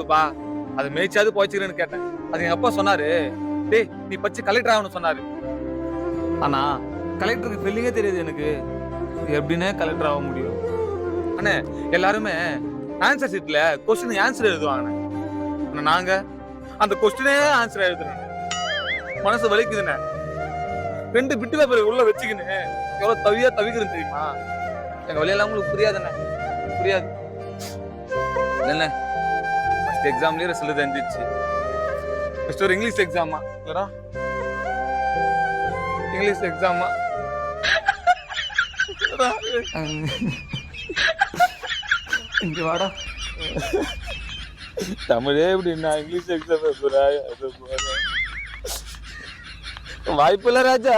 கொடுப்பா, அதை மேய்ச்சாவது போய்ச்சிக்கிறேன்னு கேட்டேன். அது எங்க அப்பா சொன்னாரு, டேய் நீ படிச்சு கலெக்டர் ஆகணும்னு சொன்னாரு. ஆனா கலெக்டருக்கு ஸ்பெல்லிங்கே தெரியாது எனக்கு. எப்படின்னே கலெக்டர் ஆக முடியும்? அண்ணே எல்லாருமே ஆன்சர் ஷீட்ல கொஸ்டின் ஆன்சர் எழுதுவாங்க. ஆனா நாங்க அந்த கொஸ்டினே ஆன்சர் எழுதுறோம். மனசு வலிக்குதுண்ணே. 2 பிட்டு பேப்பர் உள்ள வச்சுக்கின்னு எவ்வளவு தவிக்கிறேன் தெரியுமா? எங்க வழியெல்லாம் உங்களுக்கு புரியாதுண்ணே, புரியாது. இல்லண்ணே ஃபர்ஸ்ட் எக்ஸாம்லயே ரிசல்ட் தெரிஞ்சிச்சு. ஃபர்ஸ்ட் ஒரு இங்கிலீஷ் எக்ஸாமா இல்லடா, இங்கிலீஷ் எக்ஸாமா இங்க வாடா. தமிழே எப்படின்னா இங்கிலீஷ் எக்ஸாம் வாய்ப்பு இல்ல ராஜா.